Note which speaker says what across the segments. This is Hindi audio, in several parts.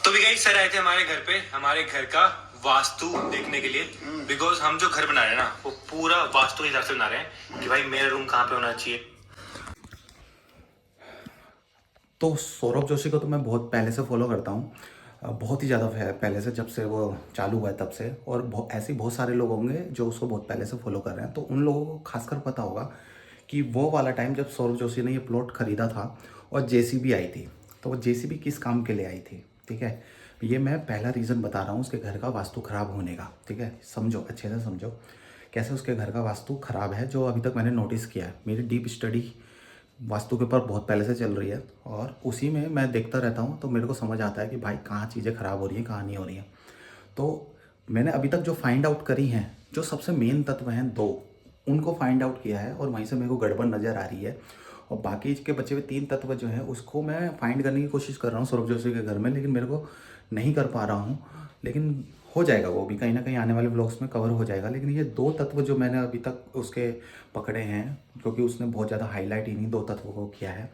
Speaker 1: तो भी गाइस सर आए थे हमारे घर पे, हमारे घर का वास्तु देखने के लिए। बिकॉज हम जो घर बना रहे हैं ना, वो पूरा वास्तु के हिसाब से बना रहे हैं कि भाई मेरा रूम कहाँ पे होना चाहिए।
Speaker 2: तो सौरभ जोशी को तो मैं बहुत पहले से फॉलो करता हूँ, बहुत ही ज़्यादा पहले से, जब से वो चालू हुआ है तब से। और ऐसे बहुत सारे लोग होंगे जो उसको बहुत पहले से फॉलो कर रहे हैं, तो उन लोगों को खासकर पता होगा कि वो वाला टाइम जब सौरभ जोशी ने ये प्लॉट ख़रीदा था और जेसीबी आई थी, तो वो जेसीबी किस काम के लिए आई थी, ठीक है। ये मैं पहला रीज़न बता रहा हूँ उसके घर का वास्तु ख़राब होने का, ठीक है। समझो, अच्छे से समझो कैसे उसके घर का वास्तु ख़राब है, जो अभी तक मैंने नोटिस किया है। मेरी डीप स्टडी वास्तु के ऊपर बहुत पहले से चल रही है और उसी में मैं देखता रहता हूँ, तो मेरे को समझ आता है कि भाई कहाँ चीज़ें ख़राब हो रही हैं, कहाँ नहीं हो रही हैं। तो मैंने अभी तक जो फाइंड आउट करी हैं, जो सबसे मेन तत्व हैं दो, उनको फाइंड आउट किया है और वहीं से मेरे को गड़बड़ नज़र आ रही है। और बाकी के बचे हुए 3 तत्व जो हैं उसको मैं फाइंड करने की कोशिश कर रहा हूँ सौरभ जोशी के घर में, लेकिन मेरे को नहीं कर पा रहा हूँ। लेकिन हो जाएगा, वो भी कहीं ना कहीं आने वाले व्लॉग्स में कवर हो जाएगा। लेकिन ये 2 तत्व जो मैंने अभी तक उसके पकड़े हैं, क्योंकि उसने बहुत ज़्यादा हाईलाइट इन्हीं 2 तत्वों को किया है।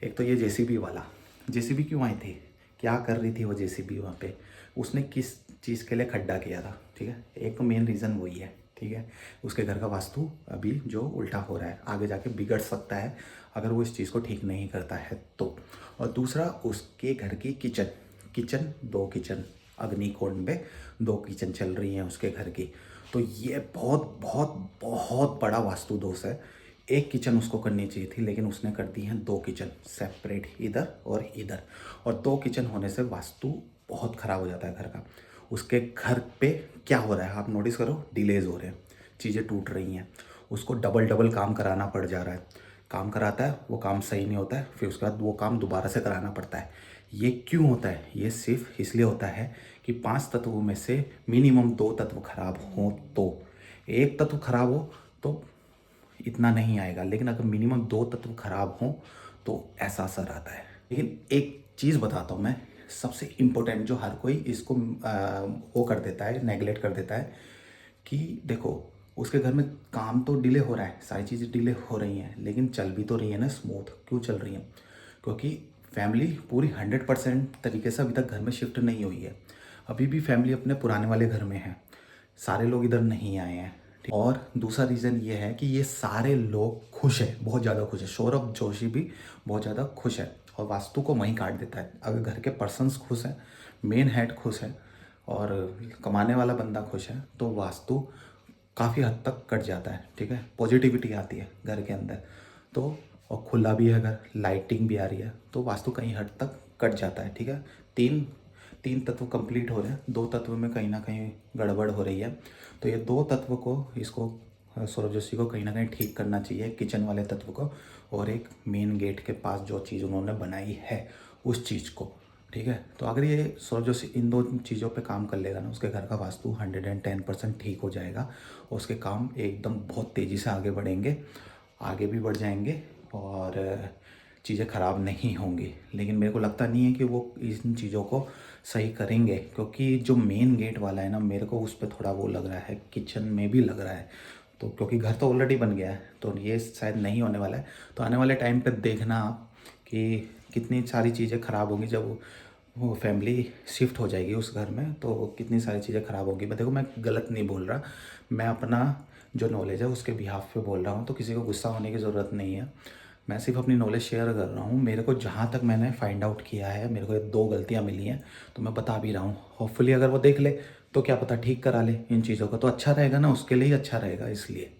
Speaker 2: एक तो ये जेसीबी वाला, जेसीबी क्यों आई थी, क्या कर रही थी वो जेसीबी वहाँ पे, उसने किस चीज़ के लिए खड्डा किया था, ठीक है। एक तो मेन रीज़न वही है, ठीक है। उसके घर का वास्तु अभी जो उल्टा हो रहा है, आगे जाके बिगड़ सकता है अगर वो इस चीज़ को ठीक नहीं करता है तो। और दूसरा, उसके घर की किचन, किचन 2 किचन, अग्निकोण में 2 किचन चल रही हैं उसके घर की। तो ये बहुत बहुत बहुत बड़ा वास्तु दोष है। एक किचन उसको करनी चाहिए थी, लेकिन उसने कर दी हैं 2 किचन सेपरेट, इधर और इधर। और 2 किचन होने से वास्तु बहुत ख़राब हो जाता है घर का। उसके घर पे क्या हो रहा है आप नोटिस करो, डिलेज हो रहे हैं, चीज़ें टूट रही हैं, उसको डबल डबल काम कराना पड़ जा रहा है। काम कराता है, वो काम सही नहीं होता है, फिर उसके बाद वो काम दोबारा से कराना पड़ता है। ये क्यों होता है? ये सिर्फ इसलिए होता है कि 5 तत्वों में से मिनिमम 2 तत्व खराब हों। तो एक तत्व खराब हो तो इतना नहीं आएगा, लेकिन अगर मिनिमम 2 तत्व खराब हों तो ऐसा असर आता है। लेकिन एक चीज़ बताता हूँ मैं, सबसे इम्पोर्टेंट, जो हर कोई इसको वो कर देता है, नेगलेक्ट कर देता है, कि देखो उसके घर में काम तो डिले हो रहा है, सारी चीज़ें डिले हो रही हैं, लेकिन चल भी तो रही है ना स्मूथ। क्यों चल रही हैं? क्योंकि फैमिली पूरी 100% तरीके से अभी तक घर में शिफ्ट नहीं हुई है। अभी भी फैमिली अपने पुराने वाले घर में है, सारे लोग इधर नहीं आए हैं। और दूसरा रीज़न ये है कि ये सारे लोग खुश हैं, बहुत ज़्यादा खुश है। सौरभ जोशी भी बहुत ज़्यादा खुश है और वास्तु को वहीं काट देता है। अगर घर के पर्सन्स खुश हैं, मेन हेड खुश है और कमाने वाला बंदा खुश है, तो वास्तु काफ़ी हद तक कट जाता है, ठीक है। पॉजिटिविटी आती है घर के अंदर तो, और खुला भी है घर, लाइटिंग भी आ रही है, तो वास्तु कहीं हद तक कट जाता है, ठीक है। तीन तीन तत्व कंप्लीट हो रहे हैं, 2 तत्व में कहीं ना कहीं गड़बड़ हो रही है। तो ये 2 तत्व को, इसको सौरभ जोशी को कहीं ना कहीं ठीक करना चाहिए, किचन वाले तत्व को, और एक मेन गेट के पास जो चीज़ उन्होंने बनाई है उस चीज़ को, ठीक है। तो अगर ये सौरभ जोशी इन 2 चीज़ों पे काम कर लेगा ना, उसके घर का वास्तु 110% ठीक हो जाएगा। और उसके काम एकदम बहुत तेज़ी से आगे बढ़ेंगे, आगे भी बढ़ जाएंगे और चीज़ें ख़राब नहीं होंगी। लेकिन मेरे को लगता नहीं है कि वो इन चीज़ों को सही करेंगे, क्योंकि जो मेन गेट वाला है ना, मेरे को उस पर थोड़ा वो लग रहा है, किचन में भी लग रहा है। तो क्योंकि घर तो ऑलरेडी बन गया है, तो ये शायद नहीं होने वाला है। तो आने वाले टाइम पे देखना आप कि कितनी सारी चीज़ें ख़राब होंगी जब वो फैमिली शिफ्ट हो जाएगी उस घर में, तो कितनी सारी चीज़ें ख़राब होंगी। मैं देखो, मैं गलत नहीं बोल रहा, मैं अपना जो नॉलेज है उसके बिहाफ पे बोल रहा हूँ, तो किसी को गुस्सा होने की ज़रूरत नहीं है। मैं सिर्फ अपनी नॉलेज शेयर कर रहा हूँ। मेरे को जहाँ तक मैंने फाइंड आउट किया है, मेरे को ये 2 गलतियाँ मिली हैं, तो मैं बता भी रहा हूँ। होपफुली अगर वो देख ले तो क्या पता ठीक करा ले इन चीज़ों को, तो अच्छा रहेगा ना, उसके लिए ही अच्छा रहेगा इसलिए।